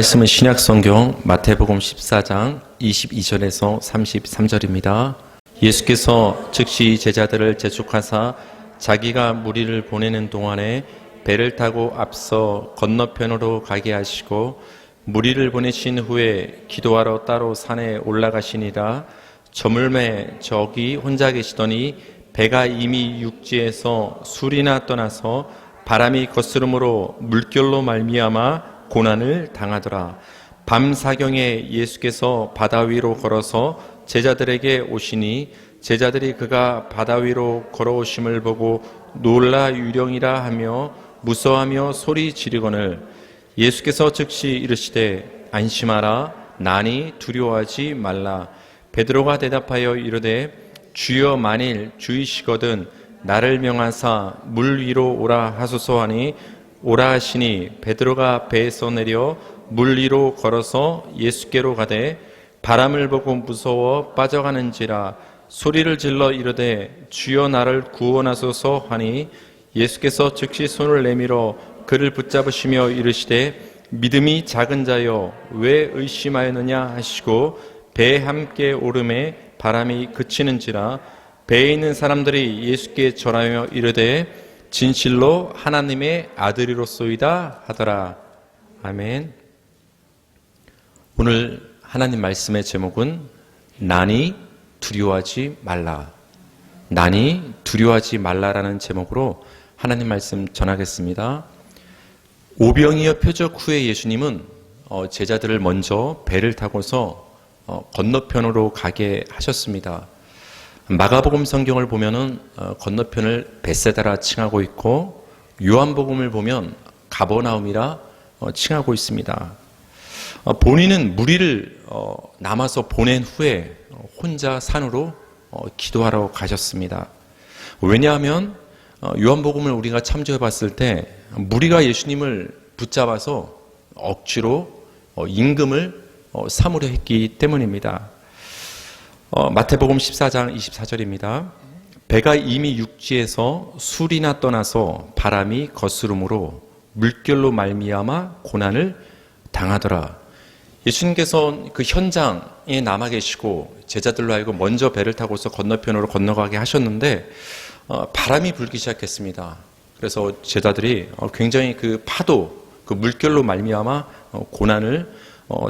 말씀은 신약성경 마태복음 14장 22절에서 33절입니다. 예수께서 즉시 제자들을 재촉하사 자기가 무리를 보내는 동안에 배를 타고 앞서 건너편으로 가게 하시고 무리를 보내신 후에 기도하러 따로 산에 올라가시니라. 저물매 저기 혼자 계시더니 배가 이미 육지에서 술이나 떠나서 바람이 거스름으로 물결로 말미암아 고난을 당하더라. 밤 사경에 예수께서 바다 위로 걸어서 제자들에게 오시니 제자들이 그가 바다 위로 걸어오심을 보고 놀라 유령이라 하며 무서워하며 소리 지르거늘 예수께서 즉시 이르시되 안심하라 나니 두려워하지 말라. 베드로가 대답하여 이르되 주여 만일 주이시거든 나를 명하사 물 위로 오라 하소서 하니 오라 하시니 베드로가 배에서 내려 물 위로 걸어서 예수께로 가되 바람을 보고 무서워 빠져가는지라 소리를 질러 이르되 주여 나를 구원하소서 하니 예수께서 즉시 손을 내밀어 그를 붙잡으시며 이르시되 믿음이 작은 자여 왜 의심하였느냐 하시고 배에 함께 오름에 바람이 그치는지라. 배에 있는 사람들이 예수께 절하며 이르되 진실로 하나님의 아들이로소이다 하더라. 아멘. 오늘 하나님 말씀의 제목은 난이 두려워하지 말라. 난이 두려워하지 말라라는 제목으로 하나님 말씀 전하겠습니다. 오병이어 표적 후에 예수님은 제자들을 먼저 배를 타고서 건너편으로 가게 하셨습니다. 마가복음 성경을 보면은 건너편을 벳세다라 칭하고 있고 요한복음을 보면 가버나움이라 칭하고 있습니다. 본인은 무리를 남아서 보낸 후에 혼자 산으로 기도하러 가셨습니다. 왜냐하면 요한복음을 우리가 참조해 봤을 때 무리가 예수님을 붙잡아서 억지로 임금을 삼으려 했기 때문입니다. 마태복음 14장 24절입니다. 배가 이미 육지에서 술이나 떠나서 바람이 거스름으로 물결로 말미암아 고난을 당하더라. 예수님께서 그 현장에 남아 계시고 제자들로 하여금 먼저 배를 타고서 건너편으로 건너가게 하셨는데 바람이 불기 시작했습니다. 그래서 제자들이 굉장히 그 파도, 그 물결로 말미암아 고난을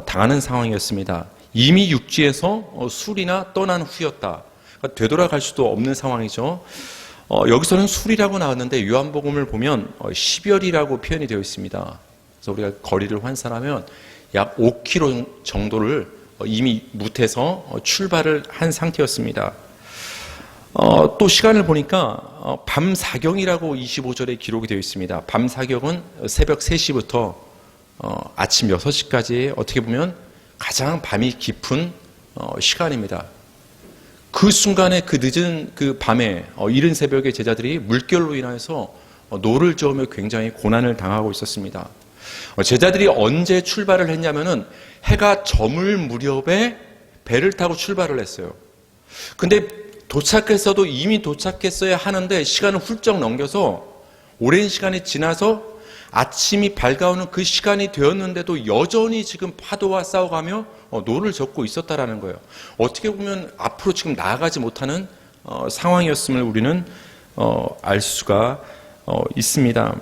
당하는 상황이었습니다. 이미 육지에서 술이나 떠난 후였다. 그러니까 되돌아갈 수도 없는 상황이죠. 여기서는 술이라고 나왔는데 요한복음을 보면 10열이라고 표현이 되어 있습니다. 그래서 우리가 거리를 환산하면 약 5km 정도를 이미 무태서 출발을 한 상태였습니다. 또 시간을 보니까 밤 사경이라고 25절에 기록이 되어 있습니다. 밤 사경은 새벽 3시부터 아침 6시까지 어떻게 보면 가장 밤이 깊은 시간입니다. 그 순간에 그 늦은 그 밤에 이른 새벽에 제자들이 물결로 인해서 노를 저으며 굉장히 고난을 당하고 있었습니다. 제자들이 언제 출발을 했냐면은 해가 저물 무렵에 배를 타고 출발을 했어요. 근데 도착했어도 이미 도착했어야 하는데 시간을 훌쩍 넘겨서 오랜 시간이 지나서 아침이 밝아오는 그 시간이 되었는데도 여전히 지금 파도와 싸워가며 노를 젓고 있었다라는 거예요. 어떻게 보면 앞으로 지금 나아가지 못하는 상황이었음을 우리는 알 수가 있습니다.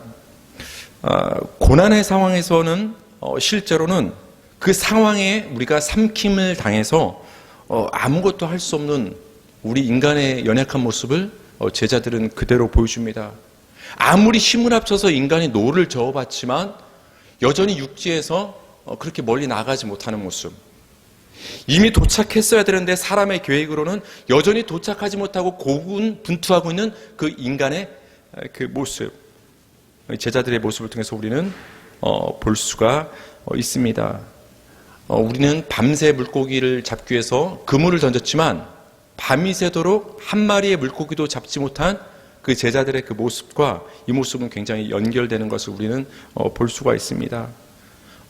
고난의 상황에서는 실제로는 그 상황에 우리가 삼킴을 당해서 아무것도 할 수 없는 우리 인간의 연약한 모습을 제자들은 그대로 보여줍니다. 아무리 힘을 합쳐서 인간이 노를 저어봤지만 여전히 육지에서 그렇게 멀리 나가지 못하는 모습. 이미 도착했어야 되는데 사람의 계획으로는 여전히 도착하지 못하고 고군분투하고 있는 그 인간의 그 모습. 제자들의 모습을 통해서 우리는 볼 수가 있습니다. 우리는 밤새 물고기를 잡기 위해서 그물을 던졌지만 밤이 새도록 한 마리의 물고기도 잡지 못한 그 제자들의 그 모습과 이 모습은 굉장히 연결되는 것을 우리는 볼 수가 있습니다.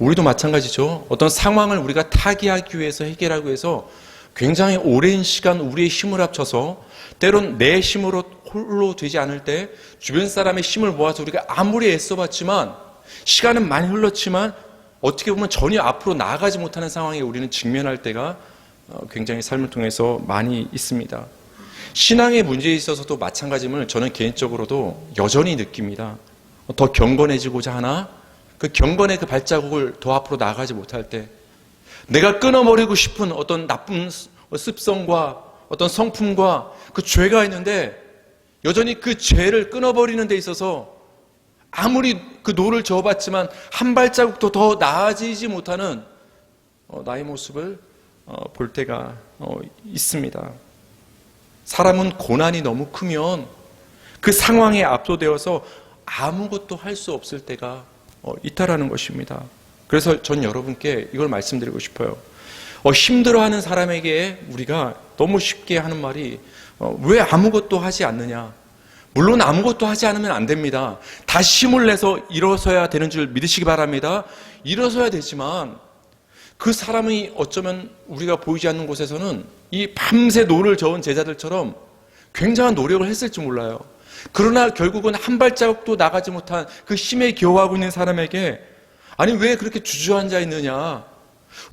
우리도 마찬가지죠. 어떤 상황을 우리가 타개하기 위해서 해결하기 위해서 굉장히 오랜 시간 우리의 힘을 합쳐서 때론 내 힘으로 홀로 되지 않을 때 주변 사람의 힘을 모아서 우리가 아무리 애써봤지만 시간은 많이 흘렀지만 어떻게 보면 전혀 앞으로 나아가지 못하는 상황에 우리는 직면할 때가 굉장히 삶을 통해서 많이 있습니다. 신앙의 문제에 있어서도 마찬가지임을 저는 개인적으로도 여전히 느낍니다. 더 경건해지고자 하나 그 경건의 그 발자국을 더 앞으로 나아가지 못할 때 내가 끊어버리고 싶은 어떤 나쁜 습성과 어떤 성품과 그 죄가 있는데 여전히 그 죄를 끊어버리는 데 있어서 아무리 그 노를 저어봤지만 한 발자국도 더 나아지지 못하는 나의 모습을 볼 때가 있습니다. 사람은 고난이 너무 크면 그 상황에 압도되어서 아무것도 할 수 없을 때가 있다라는 것입니다. 그래서 전 여러분께 이걸 말씀드리고 싶어요. 힘들어하는 사람에게 우리가 너무 쉽게 하는 말이 왜 아무것도 하지 않느냐. 물론 아무것도 하지 않으면 안 됩니다. 다시 힘을 내서 일어서야 되는 줄 믿으시기 바랍니다. 일어서야 되지만 그 사람이 어쩌면 우리가 보이지 않는 곳에서는 이 밤새 노를 저은 제자들처럼 굉장한 노력을 했을지 몰라요. 그러나 결국은 한 발자국도 나가지 못한 그 힘에 겨워하고 있는 사람에게 아니 왜 그렇게 주저앉아 있느냐,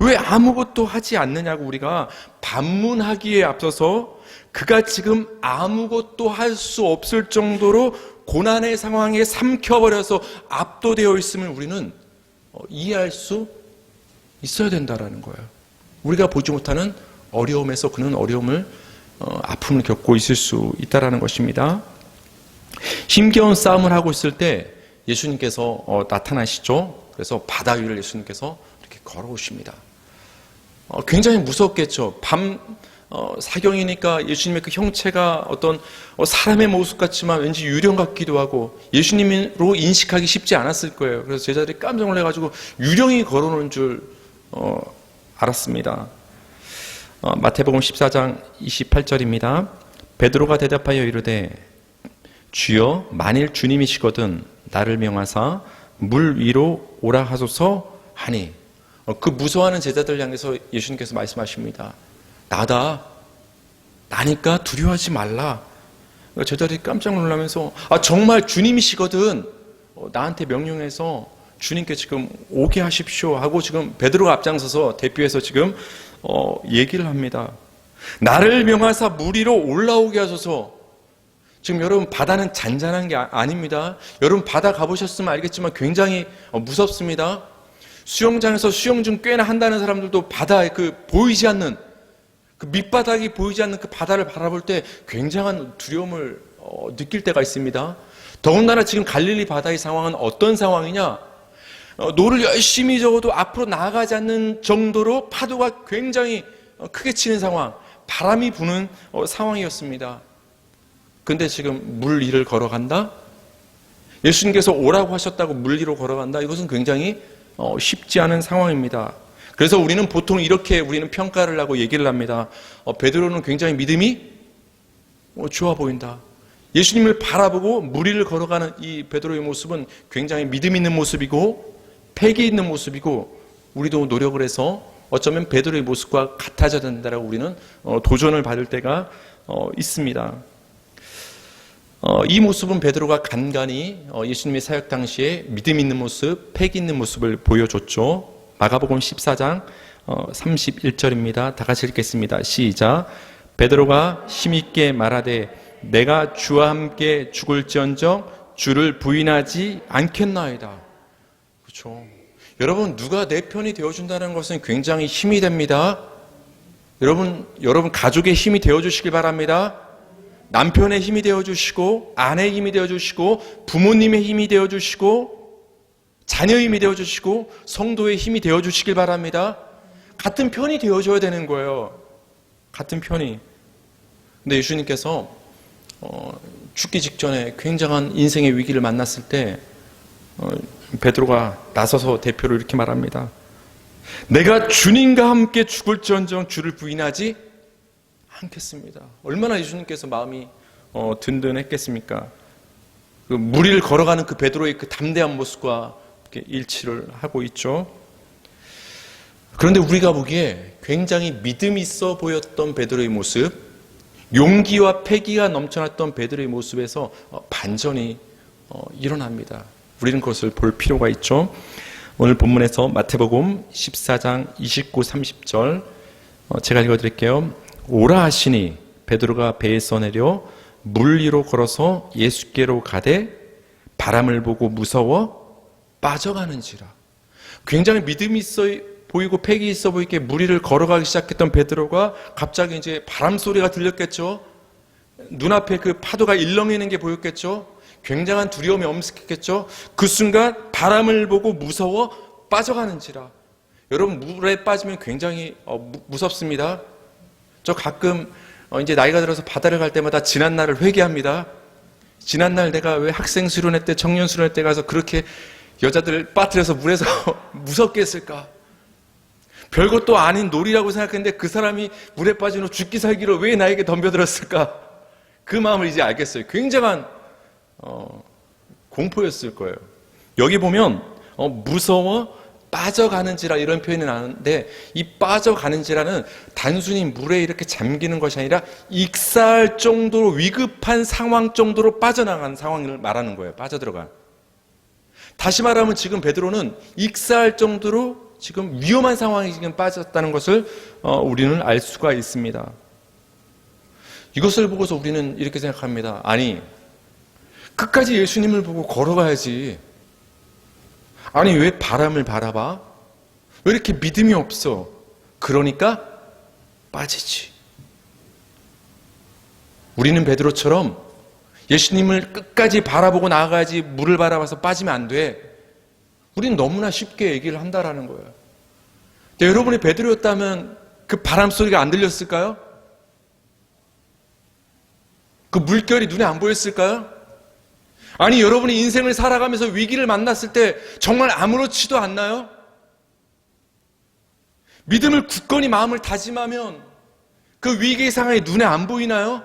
왜 아무것도 하지 않느냐고 우리가 반문하기에 앞서서 그가 지금 아무것도 할 수 없을 정도로 고난의 상황에 삼켜버려서 압도되어 있음을 우리는 이해할 수 있어야 된다라는 거예요. 우리가 보지 못하는 어려움에서 그는 어려움을 아픔을 겪고 있을 수 있다라는 것입니다. 힘겨운 싸움을 하고 있을 때 예수님께서 나타나시죠. 그래서 바다 위를 예수님께서 이렇게 걸어오십니다. 굉장히 무섭겠죠. 밤 사경이니까 예수님의 그 형체가 어떤 사람의 모습 같지만 왠지 유령 같기도 하고 예수님으로 인식하기 쉽지 않았을 거예요. 그래서 제자들이 깜짝 놀라가지고 유령이 걸어오는 줄 알았습니다. 마태복음 14장 28절입니다. 베드로가 대답하여 이르되 주여 만일 주님이시거든 나를 명하사 물 위로 오라 하소서 하니 그 무서워하는 제자들 향해서 예수님께서 말씀하십니다. 나니까 두려워하지 말라. 제자들이 깜짝 놀라면서 정말 주님이시거든 나한테 명령해서 주님께 지금 오게 하십시오 하고 지금 베드로가 앞장서서 대표해서 지금 얘기를 합니다. 나를 명하사 물 위로 올라오게 하소서. 지금 여러분 바다는 잔잔한 게 아닙니다. 여러분 바다 가보셨으면 알겠지만 굉장히 무섭습니다. 수영장에서 수영 좀 꽤나 한다는 사람들도 바다에 그 보이지 않는 그 밑바닥이 보이지 않는 그 바다를 바라볼 때 굉장한 두려움을 느낄 때가 있습니다. 더군다나 지금 갈릴리 바다의 상황은 어떤 상황이냐? 노를 열심히 저어도 앞으로 나아가지 않는 정도로 파도가 굉장히 크게 치는 상황, 바람이 부는 상황이었습니다. 근데 지금 물 위를 걸어간다? 예수님께서 오라고 하셨다고 물 위로 걸어간다? 이것은 굉장히 쉽지 않은 상황입니다. 그래서 우리는 보통 이렇게 우리는 평가를 하고 얘기를 합니다. 베드로는 굉장히 믿음이 좋아 보인다. 예수님을 바라보고 물 위를 걸어가는 이 베드로의 모습은 굉장히 믿음 있는 모습이고 패기 있는 모습이고 우리도 노력을 해서 어쩌면 베드로의 모습과 같아져야 된다라고 우리는 도전을 받을 때가 있습니다. 이 모습은 베드로가 간간히 예수님의 사역 당시에 믿음 있는 모습, 패기 있는 모습을 보여줬죠. 마가복음 14장 31절입니다. 다 같이 읽겠습니다. 시작. 베드로가 힘있게 말하되 내가 주와 함께 죽을지언정 주를 부인하지 않겠나이다. 그렇죠. 여러분 누가 내 편이 되어준다는 것은 굉장히 힘이 됩니다. 여러분 가족의 힘이 되어주시길 바랍니다. 남편의 힘이 되어주시고 아내의 힘이 되어주시고 부모님의 힘이 되어주시고 자녀의 힘이 되어주시고 성도의 힘이 되어주시길 바랍니다. 같은 편이 되어줘야 되는 거예요. 같은 편이. 근데 예수님께서 죽기 직전에 굉장한 인생의 위기를 만났을 때 베드로가 나서서 대표로 이렇게 말합니다. 내가 주님과 함께 죽을지언정 주를 부인하지 않겠습니다. 얼마나 예수님께서 마음이 든든했겠습니까? 그 물 위를 걸어가는 그 베드로의 그 담대한 모습과 이렇게 일치를 하고 있죠. 그런데 우리가 보기에 굉장히 믿음 있어 보였던 베드로의 모습, 용기와 패기가 넘쳐났던 베드로의 모습에서 반전이 일어납니다. 우리는 그것을 볼 필요가 있죠. 오늘 본문에서 마태복음 14장 29, 30절 제가 읽어드릴게요. 오라 하시니 베드로가 배에서 내려 물 위로 걸어서 예수께로 가되 바람을 보고 무서워 빠져가는지라. 굉장히 믿음이 있어 보이고 패기 있어 보이게 물 위를 걸어가기 시작했던 베드로가 갑자기 이제 바람 소리가 들렸겠죠. 눈앞에 그 파도가 일렁이는 게 보였겠죠. 굉장한 두려움이 엄습했겠죠. 그 순간 바람을 보고 무서워 빠져가는지라. 여러분, 물에 빠지면 굉장히 무섭습니다. 저 가끔 이제 나이가 들어서 바다를 갈 때마다 지난 날을 회개합니다. 지난 날 내가 왜 학생 수련회 때, 청년 수련회 때 가서 그렇게 여자들 빠뜨려서 물에서 무섭게 했을까? 별것도 아닌 놀이라고 생각했는데 그 사람이 물에 빠진 후 죽기 살기로 왜 나에게 덤벼들었을까? 그 마음을 이제 알겠어요. 굉장한 공포였을 거예요. 여기 보면 무서워 빠져가는지라 이런 표현이 나오는데, 이 빠져가는지라는 단순히 물에 이렇게 잠기는 것이 아니라 익사할 정도로 위급한 상황 정도로 빠져나간 상황을 말하는 거예요. 빠져들어간. 다시 말하면 지금 베드로는 익사할 정도로 지금 위험한 상황에 지금 빠졌다는 것을 우리는 알 수가 있습니다. 이것을 보고서 우리는 이렇게 생각합니다. 아니, 끝까지 예수님을 보고 걸어가야지. 아니, 왜 바람을 바라봐? 왜 이렇게 믿음이 없어? 그러니까 빠지지. 우리는 베드로처럼 예수님을 끝까지 바라보고 나아가야지 물을 바라봐서 빠지면 안 돼. 우리는 너무나 쉽게 얘기를 한다라는 거예요. 근데 여러분이 베드로였다면 그 바람 소리가 안 들렸을까요? 그 물결이 눈에 안 보였을까요? 아니, 여러분이 인생을 살아가면서 위기를 만났을 때 정말 아무렇지도 않나요? 믿음을 굳건히 마음을 다짐하면 그 위기의 상황이 눈에 안 보이나요?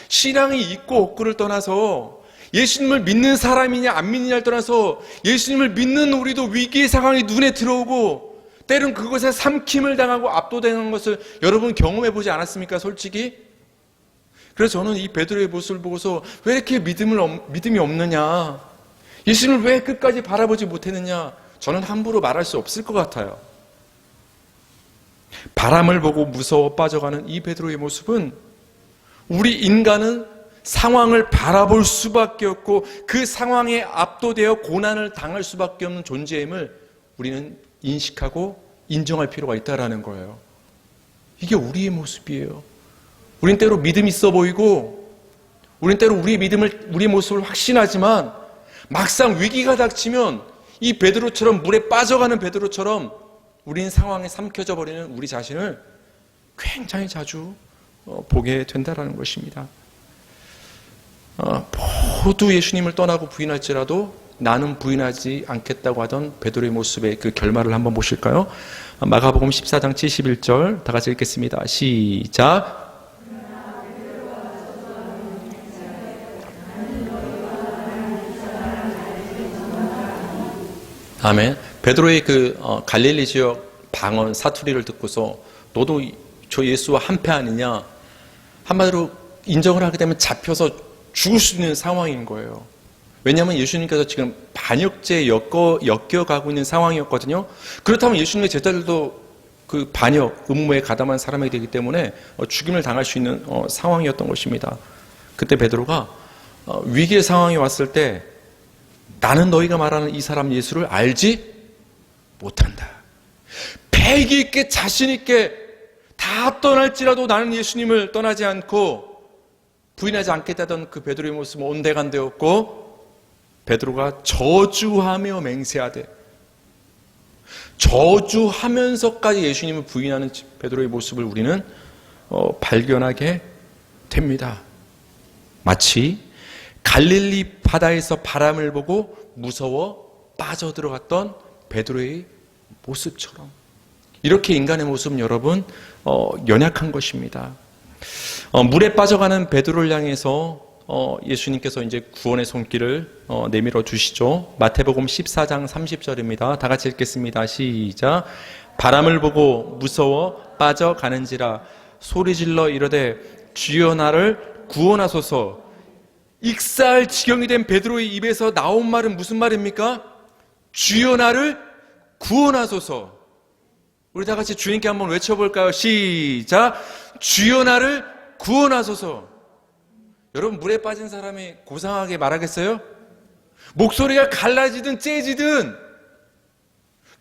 신앙이 있고 없고를 떠나서 예수님을 믿는 사람이냐 안 믿느냐를 떠나서 예수님을 믿는 우리도 위기의 상황이 눈에 들어오고 때론 그것에 삼킴을 당하고 압도되는 것을 여러분 경험해 보지 않았습니까? 솔직히. 그래서 저는 이 베드로의 모습을 보고서 왜 이렇게 믿음이 없느냐, 예수님을 왜 끝까지 바라보지 못했느냐, 저는 함부로 말할 수 없을 것 같아요. 바람을 보고 무서워 빠져가는 이 베드로의 모습은 우리 인간은 상황을 바라볼 수밖에 없고 그 상황에 압도되어 고난을 당할 수밖에 없는 존재임을 우리는 인식하고 인정할 필요가 있다는 거예요. 이게 우리의 모습이에요. 우린 때로 믿음이 있어 보이고 우린 때로 우리의 모습을 확신하지만 막상 위기가 닥치면 이 베드로처럼 물에 빠져가는 베드로처럼 우리는 상황에 삼켜져 버리는 우리 자신을 굉장히 자주 보게 된다는 것입니다. 모두 예수님을 떠나고 부인할지라도 나는 부인하지 않겠다고 하던 베드로의 모습의 그 결말을 한번 보실까요? 마가복음 14장 71절 다 같이 읽겠습니다. 시작. 아멘. 베드로의 그 갈릴리 지역 방언 사투리를 듣고서 너도 저 예수와 한패 아니냐, 한마디로 인정을 하게 되면 잡혀서 죽을 수 있는 상황인 거예요. 왜냐하면 예수님께서 지금 반역죄에 엮여가고 있는 상황이었거든요. 그렇다면 예수님의 제자들도 그 반역, 음모에 가담한 사람이 되기 때문에 죽임을 당할 수 있는 상황이었던 것입니다. 그때 베드로가 위기의 상황이 왔을 때 나는 너희가 말하는 이 사람 예수를 알지 못한다. 패기 있게 자신 있게 다 떠날지라도 나는 예수님을 떠나지 않고 부인하지 않겠다던 그 베드로의 모습은 온데간데였고, 베드로가 저주하며 맹세하되 저주하면서까지 예수님을 부인하는 베드로의 모습을 우리는 발견하게 됩니다. 마치 갈릴리 바다에서 바람을 보고 무서워 빠져들어갔던 베드로의 모습처럼 이렇게 인간의 모습은 여러분 연약한 것입니다. 물에 빠져가는 베드로를 향해서 예수님께서 이제 구원의 손길을 내밀어 주시죠. 마태복음 14장 30절입니다. 다 같이 읽겠습니다. 시작. 바람을 보고 무서워 빠져가는지라 소리질러 이르되 주여 나를 구원하소서. 익사할 지경이 된 베드로의 입에서 나온 말은 무슨 말입니까? 주여 나를 구원하소서. 우리 다 같이 주님께 한번 외쳐볼까요? 시작. 주여 나를 구원하소서. 여러분, 물에 빠진 사람이 고상하게 말하겠어요? 목소리가 갈라지든 째지든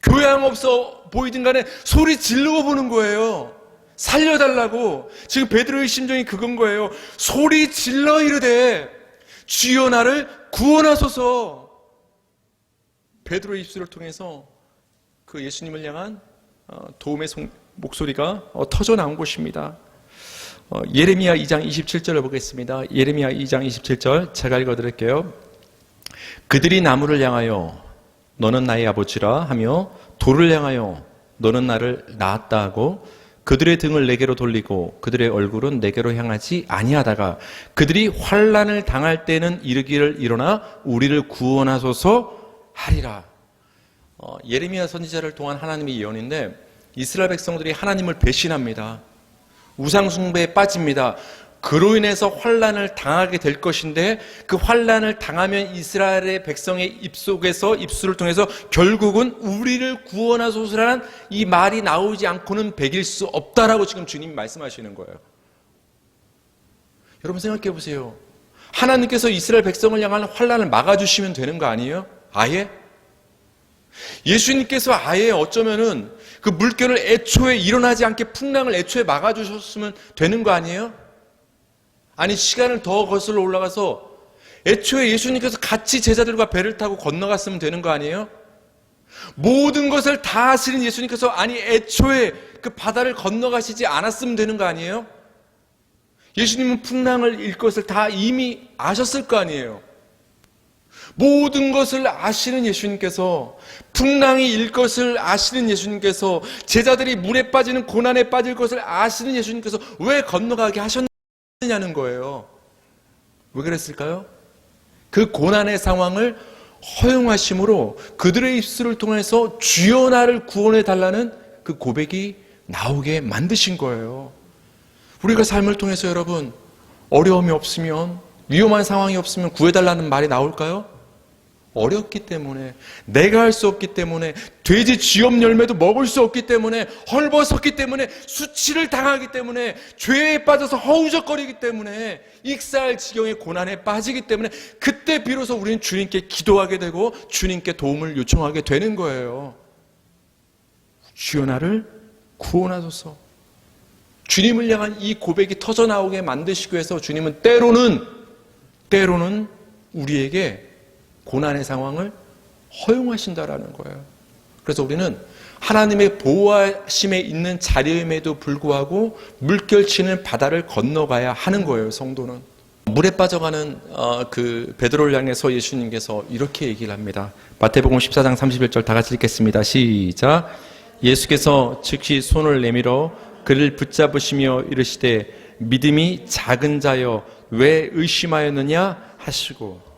교양 없어 보이든 간에 소리 지르고 보는 거예요. 살려달라고. 지금 베드로의 심정이 그건 거예요. 소리 질러 이르되 주여 나를 구원하소서. 베드로의 입술을 통해서 그 예수님을 향한 도움의 목소리가 터져 나온 곳입니다. 예레미야 2장 27절을 보겠습니다. 예레미야 2장 27절 제가 읽어드릴게요. 그들이 나무를 향하여 너는 나의 아버지라 하며 돌을 향하여 너는 나를 낳았다 하고 그들의 등을 내게로 돌리고 그들의 얼굴은 내게로 향하지 아니하다가 그들이 환난을 당할 때는 이르기를 일어나 우리를 구원하소서 하리라. 예레미야 선지자를 통한 하나님의 예언인데 이스라엘 백성들이 하나님을 배신합니다. 우상 숭배에 빠집니다. 그로 인해서 환난을 당하게 될 것인데 그 환난을 당하면 이스라엘의 백성의 입술을 통해서 결국은 우리를 구원하소서라는 이 말이 나오지 않고는 배길 수 없다라고 지금 주님이 말씀하시는 거예요. 여러분 생각해 보세요. 하나님께서 이스라엘 백성을 향한 환난을 막아주시면 되는 거 아니에요? 아예? 예수님께서 아예 어쩌면은 그 물결을 애초에 일어나지 않게 풍랑을 애초에 막아주셨으면 되는 거 아니에요? 아니 시간을 더 거슬러 올라가서 애초에 예수님께서 같이 제자들과 배를 타고 건너갔으면 되는 거 아니에요? 모든 것을 다 아시는 예수님께서 아니 애초에 그 바다를 건너가시지 않았으면 되는 거 아니에요? 예수님은 풍랑을 일 것을 다 이미 아셨을 거 아니에요? 모든 것을 아시는 예수님께서 풍랑이 일 것을 아시는 예수님께서 제자들이 물에 빠지는 고난에 빠질 것을 아시는 예수님께서 왜 건너가게 하셨느냐는 거예요. 왜 그랬을까요? 그 고난의 상황을 허용하심으로 그들의 입술을 통해서 주여 나를 구원해 달라는 그 고백이 나오게 만드신 거예요. 우리가 삶을 통해서 여러분 어려움이 없으면 위험한 상황이 없으면 구해달라는 말이 나올까요? 어렵기 때문에 내가 할 수 없기 때문에 돼지 쥐염 열매도 먹을 수 없기 때문에 헐벗었기 때문에 수치를 당하기 때문에 죄에 빠져서 허우적거리기 때문에 익사할 지경의 고난에 빠지기 때문에 그때 비로소 우리는 주님께 기도하게 되고 주님께 도움을 요청하게 되는 거예요. 주여 나를 구원하소서. 주님을 향한 이 고백이 터져나오게 만드시기 위해서 주님은 때로는 우리에게 고난의 상황을 허용하신다라는 거예요. 그래서 우리는 하나님의 보호하심에 있는 자리임에도 불구하고 물결치는 바다를 건너가야 하는 거예요. 성도는 물에 빠져가는 그 베드로를 향해서 예수님께서 이렇게 얘기를 합니다. 마태복음 14장 31절 다 같이 읽겠습니다. 시작. 예수께서 즉시 손을 내밀어 그를 붙잡으시며 이르시되 믿음이 작은 자여 왜 의심하였느냐 하시고.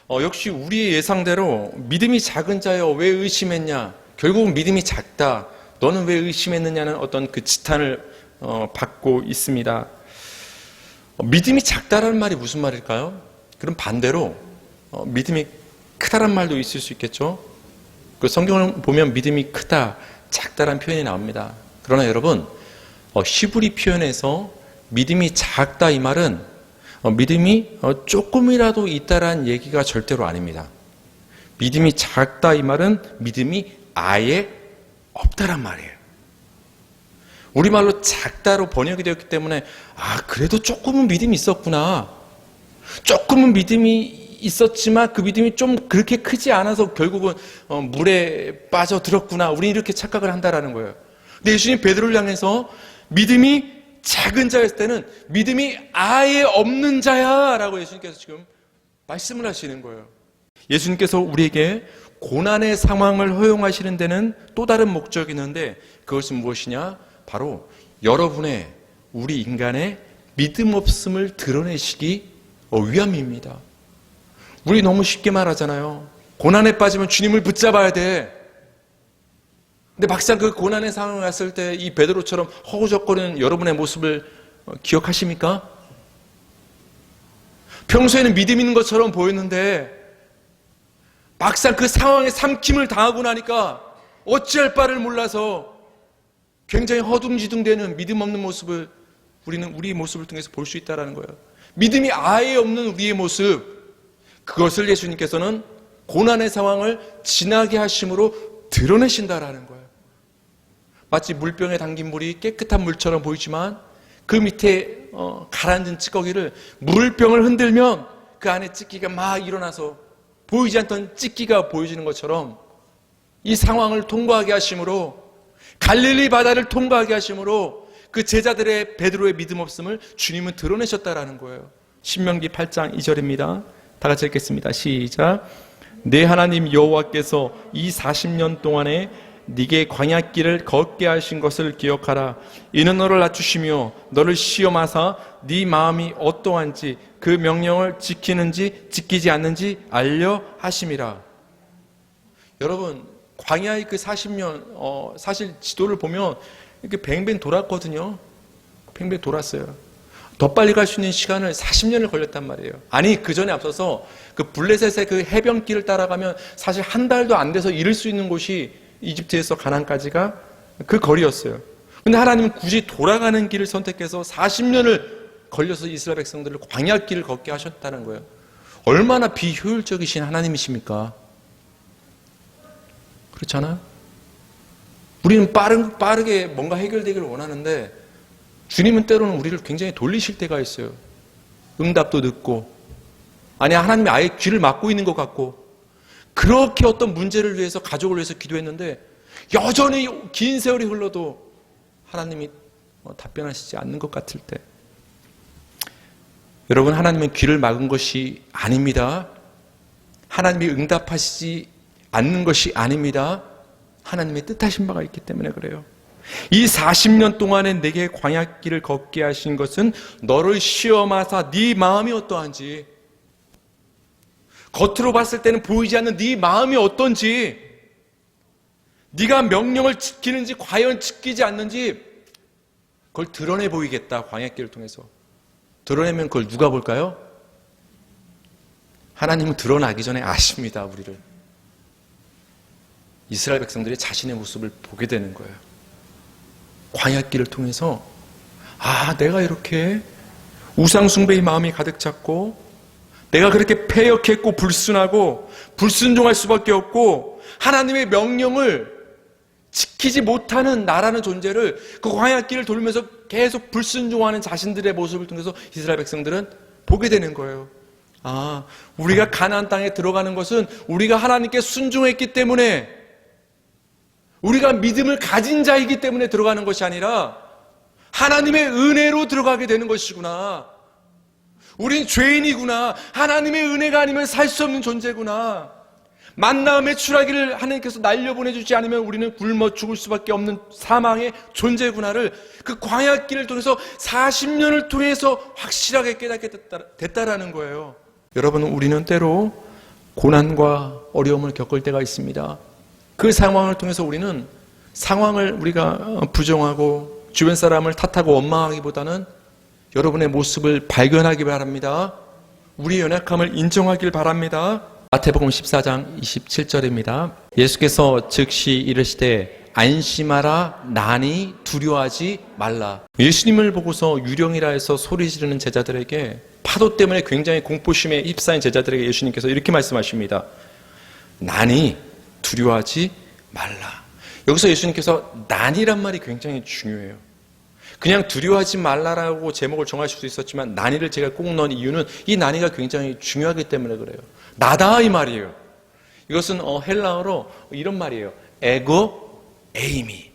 역시 우리의 예상대로 믿음이 작은 자여 왜 의심했냐, 결국은 믿음이 작다, 너는 왜 의심했느냐는 어떤 그 지탄을 받고 있습니다. 믿음이 작다라는 말이 무슨 말일까요? 그럼 반대로 믿음이 크다란 말도 있을 수 있겠죠. 그 성경을 보면 믿음이 크다, 작다라는 표현이 나옵니다. 그러나 여러분 히브리 표현에서 믿음이 작다 이 말은 믿음이 조금이라도 있다라는 얘기가 절대로 아닙니다. 믿음이 작다 이 말은 믿음이 아예 없다란 말이에요. 우리말로 작다로 번역이 되었기 때문에 그래도 조금은 믿음이 있었구나, 조금은 믿음이 있었지만 그 믿음이 좀 그렇게 크지 않아서 결국은 물에 빠져들었구나, 우리는 이렇게 착각을 한다라는 거예요. 근데 예수님 베드로를 향해서 믿음이 작은 자였을 때는 믿음이 아예 없는 자야 라고 예수님께서 지금 말씀을 하시는 거예요. 예수님께서 우리에게 고난의 상황을 허용하시는 데는 또 다른 목적이 있는데 그것은 무엇이냐? 바로 여러분의, 우리 인간의 믿음 없음을 드러내시기 위함입니다. 우리 너무 쉽게 말하잖아요. 고난에 빠지면 주님을 붙잡아야 돼. 근데 막상 그 고난의 상황을 갔을 때 이 베드로처럼 허우적거리는 여러분의 모습을 기억하십니까? 평소에는 믿음 있는 것처럼 보였는데 막상 그 상황에 삼킴을 당하고 나니까 어찌할 바를 몰라서 굉장히 허둥지둥대는 믿음 없는 모습을 우리는 우리의 모습을 통해서 볼 수 있다는 거예요. 믿음이 아예 없는 우리의 모습, 그것을 예수님께서는 고난의 상황을 지나게 하심으로 드러내신다라는 거예요. 마치 물병에 담긴 물이 깨끗한 물처럼 보이지만 그 밑에 가라앉은 찌꺼기를 물병을 흔들면 그 안에 찌꺼기가 막 일어나서 보이지 않던 찌꺼기가 보여지는 것처럼 이 상황을 통과하게 하심으로, 갈릴리 바다를 통과하게 하심으로 그 제자들의 베드로의 믿음 없음을 주님은 드러내셨다라는 거예요. 신명기 8장 2절입니다. 다 같이 읽겠습니다. 시작. 내 하나님 여호와께서 이 40년 동안에 네게 광야길을 걷게 하신 것을 기억하라. 이는 너를 낮추시며 너를 시험하사 네 마음이 어떠한지 그 명령을 지키는지 지키지 않는지 알려 하심이라. 여러분, 광야의 그 40년 사실 지도를 보면 이렇게 뱅뱅 돌았거든요. 뱅뱅 돌았어요. 더 빨리 갈 수 있는 시간을 40년을 걸렸단 말이에요. 아니, 그 전에 앞서서 그 블레셋의 그 해변길을 따라가면 사실 한 달도 안 돼서 이룰 수 있는 곳이 이집트에서 가나안까지가 그 거리였어요. 근데 하나님은 굳이 돌아가는 길을 선택해서 40년을 걸려서 이스라엘 백성들을 광야길을 걷게 하셨다는 거예요. 얼마나 비효율적이신 하나님이십니까? 그렇잖아요? 우리는 빠르게 뭔가 해결되기를 원하는데 주님은 때로는 우리를 굉장히 돌리실 때가 있어요. 응답도 늦고, 아니 하나님이 아예 귀를 막고 있는 것 같고, 그렇게 어떤 문제를 위해서, 가족을 위해서 기도했는데 여전히 긴 세월이 흘러도 하나님이 답변하시지 않는 것 같을 때, 여러분, 하나님은 귀를 막은 것이 아닙니다. 하나님이 응답하시지 않는 것이 아닙니다. 하나님의 뜻하신 바가 있기 때문에 그래요. 이 40년 동안에 내게 광야길을 걷게 하신 것은 너를 시험하사 네 마음이 어떠한지, 겉으로 봤을 때는 보이지 않는 네 마음이 어떤지, 네가 명령을 지키는지 과연 지키지 않는지 그걸 드러내 보이겠다. 광야길을 통해서 드러내면 그걸 누가 볼까요? 하나님은 드러나기 전에 아십니다. 우리를. 이스라엘 백성들이 자신의 모습을 보게 되는 거예요. 광야길을 통해서, 아, 내가 이렇게 우상숭배의 마음이 가득 찼고, 내가 그렇게 패역했고 불순하고 불순종할 수밖에 없고 하나님의 명령을 지키지 못하는 나라는 존재를 그 광야길을 돌면서 계속 불순종하는 자신들의 모습을 통해서 이스라엘 백성들은 보게 되는 거예요. 아, 우리가 가나안 땅에 들어가는 것은 우리가 하나님께 순종했기 때문에, 우리가 믿음을 가진 자이기 때문에 들어가는 것이 아니라 하나님의 은혜로 들어가게 되는 것이구나. 우린 죄인이구나. 하나님의 은혜가 아니면 살 수 없는 존재구나. 만나음의 추라기를 하나님께서 날려보내주지 않으면 우리는 굶어 죽을 수밖에 없는 사망의 존재구나를 그 광야길을 통해서 40년을 통해서 확실하게 깨닫게 됐다라는 거예요. 여러분, 우리는 때로 고난과 어려움을 겪을 때가 있습니다. 그 상황을 통해서 우리는 상황을 우리가 부정하고 주변 사람을 탓하고 원망하기보다는 여러분의 모습을 발견하기 바랍니다. 우리의 연약함을 인정하길 바랍니다. 마태복음 14장 27절입니다. 예수께서 즉시 이르시되 안심하라, 나니 두려워하지 말라. 예수님을 보고서 유령이라 해서 소리 지르는 제자들에게, 파도 때문에 굉장히 공포심에 휩싸인 제자들에게 예수님께서 이렇게 말씀하십니다. 나니 두려워하지 말라. 여기서 예수님께서 난이란 말이 굉장히 중요해요. 그냥 두려워하지 말라라고 제목을 정하실 수 있었지만 난이를 제가 꼭 넣은 이유는 이 난이가 굉장히 중요하기 때문에 그래요. 나다 이 말이에요. 이것은 헬라어로 이런 말이에요. 에고 에이미.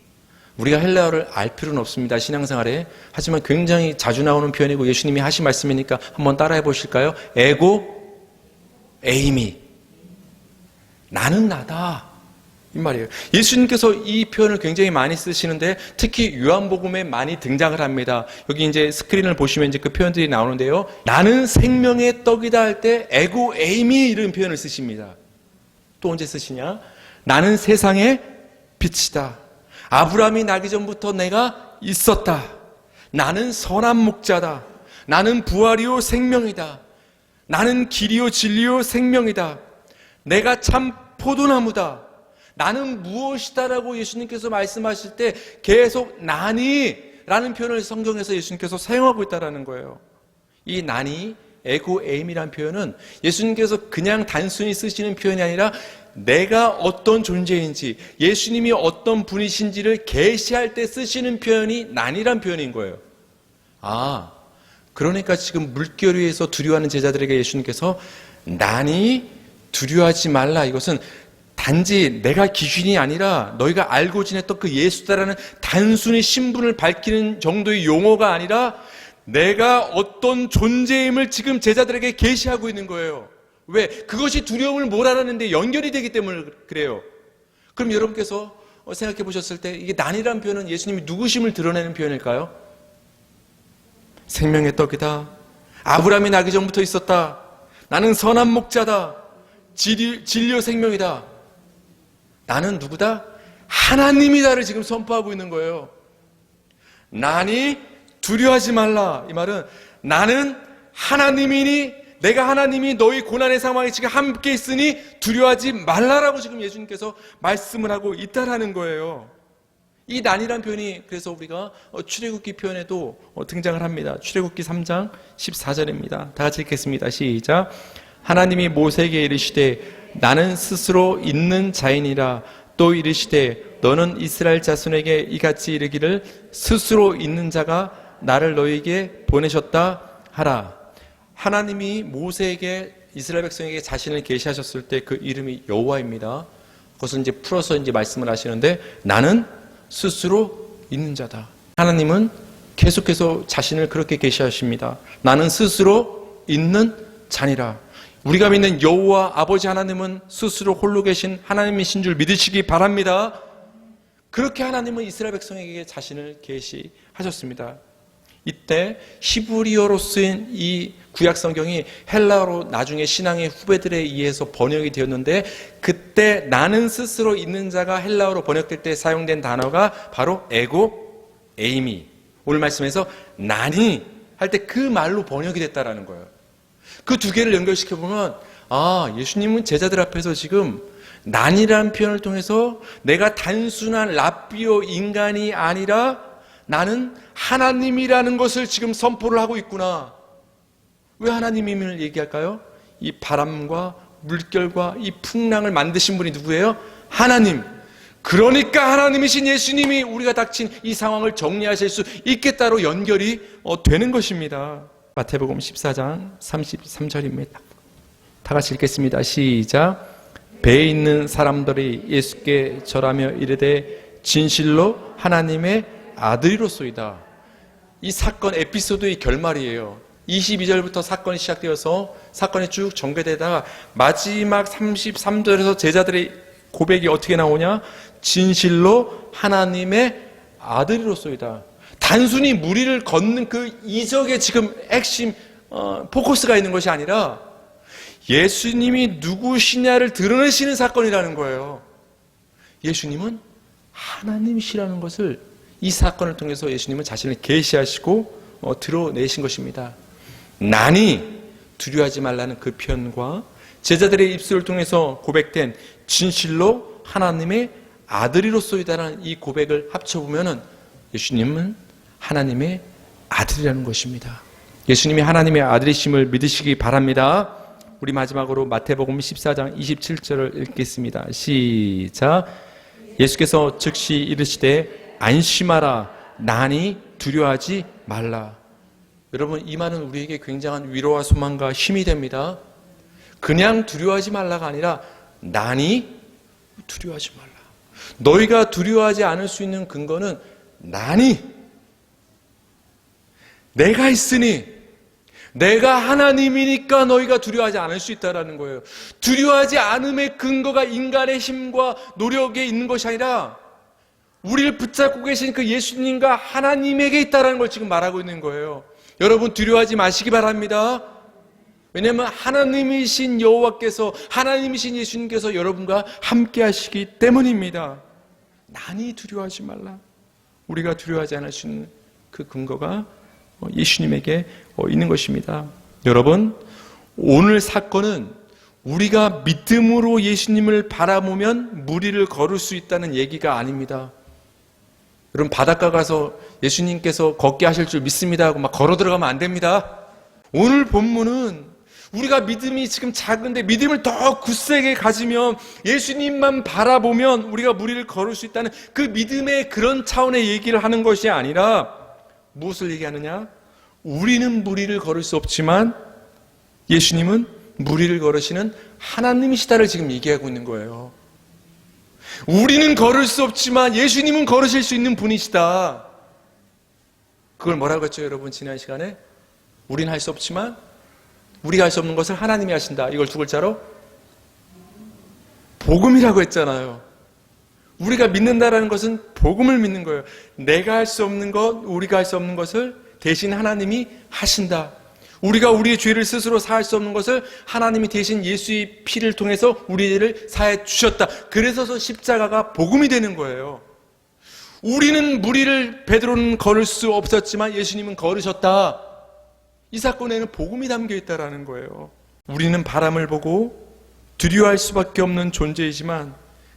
우리가 헬라어를 알 필요는 없습니다. 신앙생활에. 하지만 굉장히 자주 나오는 표현이고 예수님이 하신 말씀이니까 한번 따라해 보실까요? 에고 에이미. 나는 나다. 이 말이에요. 예수님께서 이 표현을 굉장히 많이 쓰시는데 특히 요한복음에 많이 등장을 합니다. 여기 이제 스크린을 보시면 이제 그 표현들이 나오는데요. 나는 생명의 떡이다 할 때 에고 에이미 이런 표현을 쓰십니다. 또 언제 쓰시냐? 나는 세상의 빛이다. 아브라함이 나기 전부터 내가 있었다. 나는 선한 목자다. 나는 부활이요 생명이다. 나는 길이요 진리요 생명이다. 내가 참 포도나무다. 나는 무엇이다라고 예수님께서 말씀하실 때 계속 나니 라는 표현을 성경에서 예수님께서 사용하고 있다는 거예요. 이 나니, 에고 에임이라는 표현은 예수님께서 그냥 단순히 쓰시는 표현이 아니라 내가 어떤 존재인지, 예수님이 어떤 분이신지를 계시할 때 쓰시는 표현이 나니란 표현인 거예요. 그러니까 지금 물결 위에서 두려워하는 제자들에게 예수님께서 나니 두려워하지 말라. 이것은 단지 내가 기준이 아니라 너희가 알고 지냈던 그 예수다라는 단순히 신분을 밝히는 정도의 용어가 아니라 내가 어떤 존재임을 지금 제자들에게 계시하고 있는 거예요. 왜? 그것이 두려움을 몰아라는데 연결이 되기 때문에 그래요. 그럼 여러분께서 생각해 보셨을 때 이게 난이라는 표현은 예수님이 누구심을 드러내는 표현일까요? 생명의 떡이다. 아브라함이 나기 전부터 있었다. 나는 선한 목자다. 진리요 생명이다. 나는 누구다? 하나님이다를 지금 선포하고 있는 거예요. 나니 두려워하지 말라. 이 말은 나는 하나님이니 내가 하나님이 너희 고난의 상황에 지금 함께 있으니 두려워하지 말라라고 지금 예수님께서 말씀을 하고 있다라는 거예요. 이 난이란 표현이 그래서 우리가 출애굽기 표현에도 등장을 합니다. 출애굽기 3장 14절입니다. 다 같이 읽겠습니다. 시작. 하나님이 모세에게 이르시되 나는 스스로 있는 자이니라. 또 이르시되 너는 이스라엘 자손에게 이같이 이르기를 스스로 있는 자가 나를 너희에게 보내셨다 하라. 하나님이 모세에게 이스라엘 백성에게 자신을 계시하셨을 때 그 이름이 여호와입니다. 그것을 이제 풀어서 이제 말씀을 하시는데 나는 스스로 있는 자다. 하나님은 계속해서 자신을 그렇게 계시하십니다. 나는 스스로 있는 자니라. 우리가 믿는 여호와 아버지 하나님은 스스로 홀로 계신 하나님이신 줄 믿으시기 바랍니다. 그렇게 하나님은 이스라엘 백성에게 자신을 계시하셨습니다. 이때 히브리어로 쓰인 이 구약 성경이 헬라어로 나중에 신앙의 후배들에 의해서 번역이 되었는데 그때 나는 스스로 있는 자가 헬라어로 번역될 때 사용된 단어가 바로 에고 에이미. 오늘 말씀에서 나니 할 때 그 말로 번역이 됐다라는 거예요. 그 두 개를 연결시켜 보면 예수님은 제자들 앞에서 지금 난이라는 표현을 통해서 내가 단순한 랍비오 인간이 아니라 나는 하나님이라는 것을 지금 선포를 하고 있구나. 왜 하나님임을 얘기할까요? 이 바람과 물결과 이 풍랑을 만드신 분이 누구예요? 하나님. 그러니까 하나님이신 예수님이 우리가 닥친 이 상황을 정리하실 수 있겠다로 연결이 되는 것입니다. 마태복음 14장 33절입니다. 다 같이 읽겠습니다. 시작. 배에 있는 사람들이 예수께 절하며 이르되 진실로 하나님의 아들이로소이다. 이 사건 에피소드의 결말이에요. 22절부터 사건이 시작되어서 사건이 쭉 전개되다가 마지막 33절에서 제자들의 고백이 어떻게 나오냐? 진실로 하나님의 아들이로소이다. 단순히 무리를 걷는 그 이적의 지금 핵심 포커스가 있는 것이 아니라 예수님이 누구시냐를 드러내시는 사건이라는 거예요. 예수님은 하나님이시라는 것을 이 사건을 통해서 예수님은 자신을 계시하시고 드러내신 것입니다. 나니 두려워하지 말라는 그 표현과 제자들의 입술을 통해서 고백된 진실로 하나님의 아들이로소이다라는 이 고백을 합쳐보면 예수님은 하나님의 아들이라는 것입니다. 예수님이 하나님의 아들이심을 믿으시기 바랍니다. 우리 마지막으로 마태복음 14장 27절을 읽겠습니다. 시작. 예수께서 즉시 이르시되 안심하라. 나니 두려워하지 말라. 여러분, 이 말은 우리에게 굉장한 위로와 소망과 힘이 됩니다. 그냥 두려워하지 말라가 아니라 나니 두려워하지 말라. 너희가 두려워하지 않을 수 있는 근거는 나니 내가 있으니 내가 하나님이니까 너희가 두려워하지 않을 수 있다는 거예요. 두려워하지 않음의 근거가 인간의 힘과 노력에 있는 것이 아니라 우리를 붙잡고 계신 그 예수님과 하나님에게 있다는 걸 지금 말하고 있는 거예요. 여러분 두려워하지 마시기 바랍니다. 왜냐하면 하나님이신 여호와께서 하나님이신 예수님께서 여러분과 함께 하시기 때문입니다. 난이 두려워하지 말라. 우리가 두려워하지 않을 수 있는 그 근거가 예수님에게 있는 것입니다. 여러분, 오늘 사건은 우리가 믿음으로 예수님을 바라보면 무리를 걸을 수 있다는 얘기가 아닙니다. 여러분, 바닷가 가서 예수님께서 걷게 하실 줄 믿습니다 하고 막 걸어 들어가면 안 됩니다. 오늘 본문은 우리가 믿음이 지금 작은데 믿음을 더 굳세게 가지면 예수님만 바라보면 우리가 무리를 걸을 수 있다는 그 믿음의 그런 차원의 얘기를 하는 것이 아니라 무엇을 얘기하느냐? 우리는 무리를 걸을 수 없지만 예수님은 무리를 걸으시는 하나님이시다를 지금 얘기하고 있는 거예요. 우리는 걸을 수 없지만 예수님은 걸으실 수 있는 분이시다. 그걸 뭐라고 했죠, 여러분? 지난 시간에 우리는 할 수 없지만 우리가 할 수 없는 것을 하나님이 하신다. 이걸 두 글자로 복음이라고 했잖아요. 우리가 믿는다라는 것은 복음을 믿는 거예요. 내가 할 수 없는 것, 우리가 할 수 없는 것을 대신 하나님이 하신다. 우리가 우리의 죄를 스스로 사할 수 없는 것을 하나님이 대신 예수의 피를 통해서 우리를 사해 주셨다. 그래서 십자가가 복음이 되는 거예요. 우리는 무리를 베드로는 걸을 수 없었지만 예수님은 걸으셨다. 이 사건에는 복음이 담겨 있다라는 거예요. 우리는 바람을 보고 두려워할 수밖에 없는 존재이지만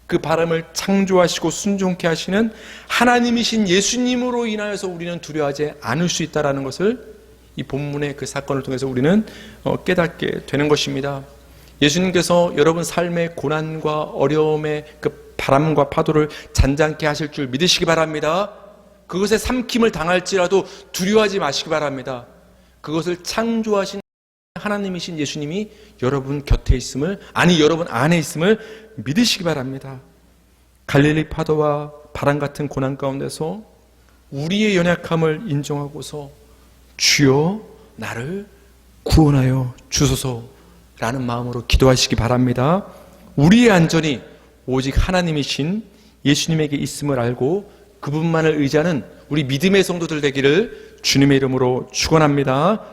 그 바람을 창조하시고 순종케 하시는 하나님이신 예수님으로 인하여서 우리는 두려워하지 않을 수 있다라는 것을 이 본문의 그 사건을 통해서 우리는 깨닫게 되는 것입니다. 예수님께서 여러분 삶의 고난과 어려움의 그 바람과 파도를 잔잔케 하실 줄 믿으시기 바랍니다. 그것에 삼킴을 당할지라도 두려워하지 마시기 바랍니다. 그것을 창조하신 하나님이신 예수님이 여러분 곁에 있음을, 아니 여러분 안에 있음을 믿으시기 바랍니다. 갈릴리 파도와 바람 같은 고난 가운데서 우리의 연약함을 인정하고서 주여 나를 구원하여 주소서라는 마음으로 기도하시기 바랍니다. 우리의 안전이 오직 하나님이신 예수님에게 있음을 알고 그분만을 의지하는 우리 믿음의 성도들 되기를 주님의 이름으로 축원합니다.